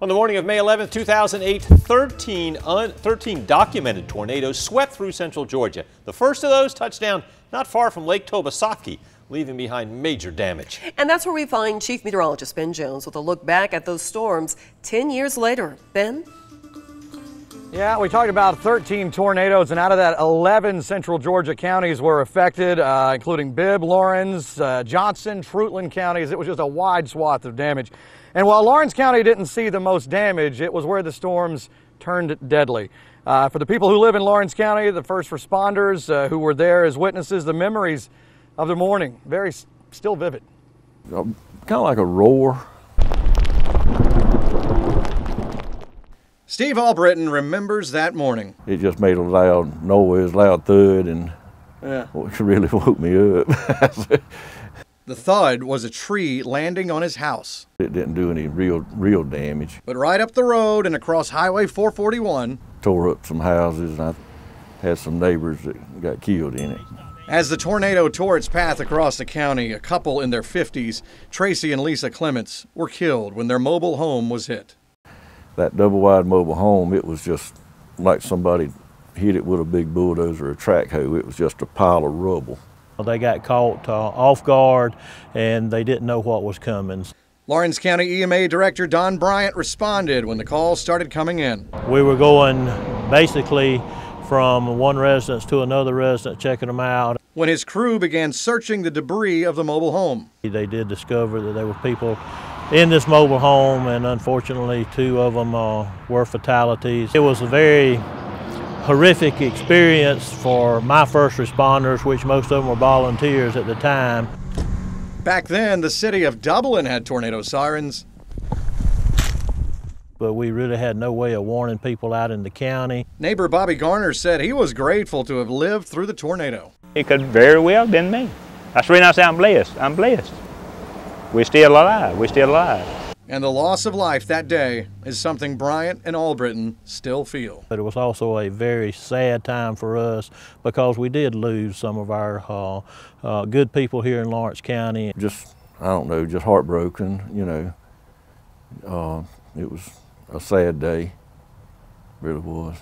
On the morning of May 11, 2008, 13 documented tornadoes swept through central Georgia. The first of those touched down not far from Lake Tobesaki, leaving behind major damage. And that's where we find Chief Meteorologist Ben Jones with a look back at those storms 10 years later. Ben? Yeah, we talked about 13 tornadoes, and out of that, 11 central Georgia counties were affected, including Bibb, Lawrence, Johnson, Fruitland counties. It was just a wide swath of damage. And while Lawrence County didn't see the most damage, it was where the storms turned deadly. For the people who live in Lawrence County, the first responders who were there as witnesses, the memories of the morning, still vivid. Kind of like a roar. Steve Albritton remembers that morning. It just made a loud noise, loud thud, and it really woke me up. The thud was a tree landing on his house. It didn't do any real damage. But right up the road and across Highway 441, tore up some houses, and I had some neighbors that got killed in it. As the tornado tore its path across the county, a couple in their 50s, Tracy and Lisa Clements, were killed when their mobile home was hit. That double-wide mobile home, it was just like somebody hit it with a big bulldozer or a track hoe. It was just a pile of rubble. They got caught off guard, and they didn't know what was coming. Lawrence County EMA Director Don Bryant responded when the calls started coming in. We were going basically from one residence to another residence, checking them out. When his crew began searching the debris of the mobile home, they did discover that there were people in this mobile home, and unfortunately 2 of them were fatalities. It was a very horrific experience for my first responders, which most of them were volunteers at the time. Back then, the city of Dublin had tornado sirens. But we really had no way of warning people out in the county. Neighbor Bobby Garner said he was grateful to have lived through the tornado. It could very well have been me. That's the reason I say I'm blessed. I'm blessed. We're still alive. We're still alive. And the loss of life that day is something Bryant and Albritton still feel. But it was also a very sad time for us because we did lose some of our good people here in Lawrence County. Just, I don't know, just heartbroken, you know. It was a sad day, really was.